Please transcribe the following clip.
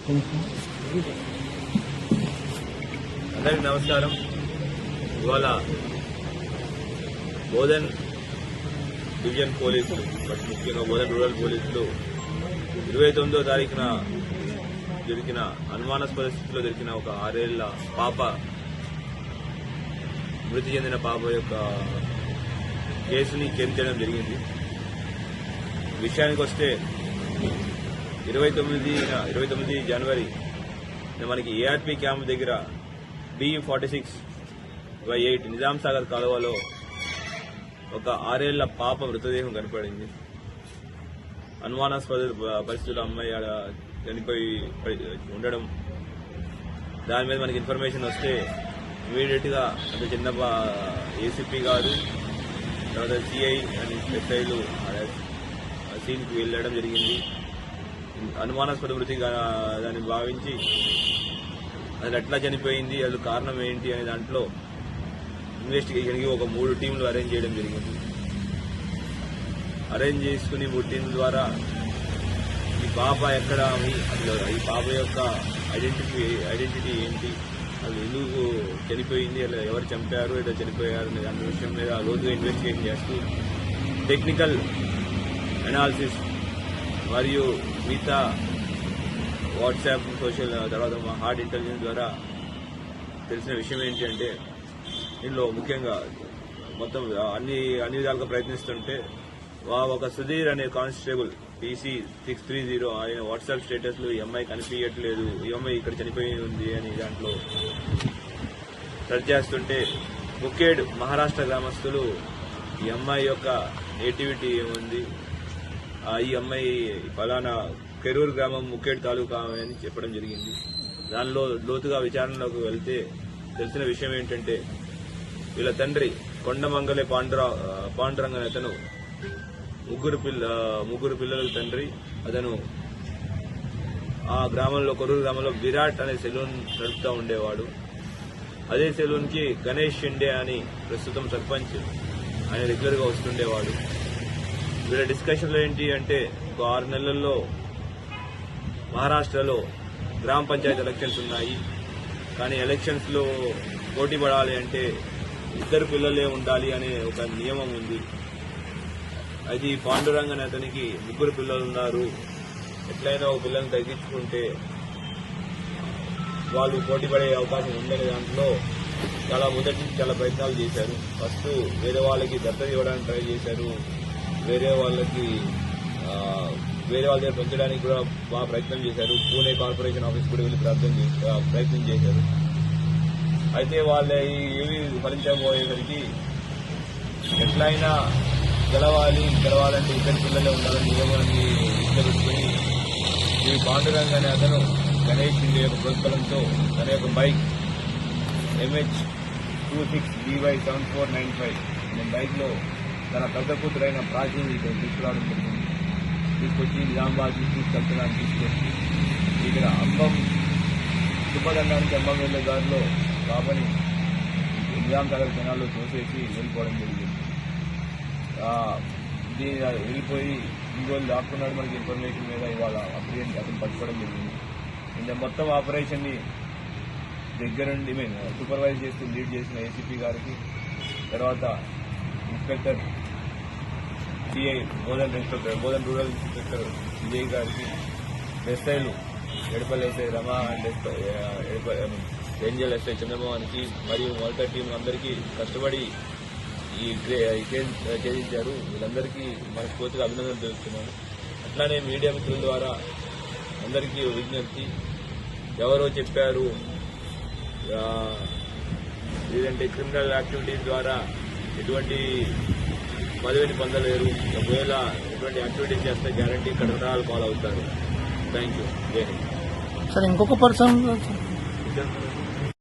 అందరికీ నమస్కారం. ఇవాళ బోధన్ డివిజన్ పోలీసులు, ముఖ్యంగా బోధన్ రూరల్ పోలీసులు 29వ తారీఖున దొరికిన అనుమానాస్పద స్థితిలో దొరికిన ఒక 6 ఏళ్ల పాప, మృతి చెందిన పాప యొక్క కేసుని ఛేదించడం జరిగింది. విషయానికి వస్తే 29 జనవరి మనకి ఏఆర్పీ క్యాంప్ దగ్గర B46/8 నిజాం సాగర్ కాలువలో ఒక 6 ఏళ్ల పాప మృతదేహం కనపడింది. అనుమానాస్పద పరిస్థితుల్లో అమ్మాయి చనిపోయి ఉండడం, దాని మీద మనకి ఇన్ఫర్మేషన్ వస్తే ఇమీడియట్ గా అంటే చిన్న ఏసీపీ గారు, తర్వాత సిఐ అండ్ ఎస్ఐలు సీన్ కి వెళ్ళడం జరిగింది. అనుమానాస్పద మృతిగా దాన్ని భావించి అది ఎట్లా చనిపోయింది, అది కారణం ఏంటి అనే దాంట్లో ఇన్వెస్టిగేషన్కి ఒక 3 టీంలు అరేంజ్ చేయడం జరిగింది. అరేంజ్ చేసుకుని 3 టీంల ద్వారా ఈ పాప ఎక్కడ, అసలు ఈ పాప యొక్క ఐడెంటిటీ ఏంటి, అది ఎందుకు చనిపోయింది, అలా ఎవరు చంపారు, ఏదో చనిపోయారు అనే దాని విషయం మీద లోతుగా ఇన్వెస్టిగేషన్ చేస్తూ టెక్నికల్ అనాలిసిస్ మరియు మిగతా వాట్సాప్, సోషల్, తర్వాత మా హార్డ్ ఇంటెలిజెన్స్ ద్వారా తెలిసిన విషయం ఏంటి అంటే, దీనిలో ముఖ్యంగా మొత్తం అన్ని విధాలుగా ప్రయత్నిస్తుంటే ఒక సుధీర్ అనే కానిస్టేబుల్ PC630 ఆయన వాట్సాప్ స్టేటస్ లో ఈ అమ్మాయి కనిపించట్లేదు, ఈ అమ్మాయి ఇక్కడ చనిపోయి ఉంది అని దాంట్లో సెర్చ్ చేస్తుంటే ముఖేడ్ మహారాష్ట్ర గ్రామస్తులు ఈ అమ్మాయి యొక్క నేటివిటీ ఏముంది, ఈ అమ్మాయి ఫలానా కెరూర్ గ్రామం ముఖేడ్ తాలూకా అని చెప్పడం జరిగింది. దానిలో లోతుగా విచారణలోకి వెళ్తే తెలిసిన విషయం ఏంటంటే, వీళ్ళ తండ్రి కొండమంగళే పాండురంగ అతను ముగ్గురు పిల్లల తండ్రి. అతను ఆ గ్రామంలో, కొరూరు గ్రామంలో విరాట్ అనే సెలూన్ నడుపుతూ ఉండేవాడు. అదే సెలూన్ కి గణేష్ షిండే అని ప్రస్తుతం సర్పంచ్, ఆయన రెగ్యులర్ గా వస్తుండేవాడు. వీళ్ళ డిస్కషన్లో ఏంటి అంటే, ఒక 6 నెలల్లో మహారాష్ట్రలో గ్రామ పంచాయతీ ఎలక్షన్స్ ఉన్నాయి, కానీ ఎలక్షన్స్ లో పోటీ పడాలి అంటే 2 పిల్లలే ఉండాలి అనే ఒక నియమం ఉంది. అది పాండురంగ అనే అతనికి 3 పిల్లలు ఉన్నారు, ఎట్లయినా ఒక పిల్లల్ని తగ్గించుకుంటే వాళ్ళు పోటీ పడే అవకాశం ఉందనే దాంట్లో మొదటి నుంచి చాలా ప్రయత్నాలు చేశారు. ఫస్ట్ వేరే వాళ్ళకి దత్తత ఇవ్వడానికి ట్రై చేశారు, వేరే వాళ్ళ దగ్గర పెంచడానికి కూడా బాగా ప్రయత్నం చేశారు. పూణే కార్పొరేషన్ ఆఫీస్ కూడా వెళ్ళి ప్రయత్నం చేశారు. అయితే వాళ్ళ ఏవి ఫలించకపోయేసరికి ఎట్లయినా గెలవాలంటే 2 పిల్లలే ఉండాలని నియమాన్ని పెట్టుకుని ఈ పాండురంగ అనే అతను గణేష్ షిండే యొక్క ప్రోత్సాహంతో తన యొక్క బైక్ MH26BY7495 అనే బైక్ లో తన పెద్ద కూతురైన ప్రాచీన్ ఇక్కడ తీసుకురావడం జరిగింది. తీసుకొచ్చి నిజామాబాద్ తీసుకెళ్తున్నాను. తీసుకొచ్చి ఇక్కడ తుమ్మదండానికి అమ్మం వెళ్లే దారిలో బాబాని నిజాం సాగర్ కెనాల్లో తోసేసి వెళ్ళిపోవడం జరిగింది. వెళ్ళిపోయి ఇంకోళ్ళు దాక్కున్నాడు మనకి ఇన్ఫర్మేషన్ మీద ఇవాళ అతను పట్టుకోవడం జరిగింది. ఇంకా మొత్తం ఆపరేషన్ ని దగ్గరుండి సూపర్వైజ్ చేస్తూ లీడ్ చేసిన ఏసీపీ గారికి, తర్వాత inspector CI Bodhan rural inspector Vijay గారికి, ఎస్ఐలు ఎడపల్లి ఎస్ఐ రమా అండ్ ఏంజల్ ఎస్ఐ చంద్రమోహన్కి మరియు మొదటి టీం అందరికీ కష్టపడి ఈ కేసు ఛేదించారు. వీళ్ళందరికీ మనస్ఫూర్తిగా అభినందనలు తెలుస్తున్నాను. అట్లానే మీడియా మిత్రుల ద్వారా అందరికీ విజ్ఞప్తి, ఎవరో చెప్పారు లేదంటే క్రిమినల్ యాక్టివిటీస్ ద్వారా ఎటువంటి పదవిని పొందలేరు, ఒకవేళ ఎటువంటి యాక్టివిటీస్ చేస్తే గ్యారంటీ కఠినాలు పాలవుతారు. Thank you. జై హింద్. సార్ ఇంకొక పర్సన్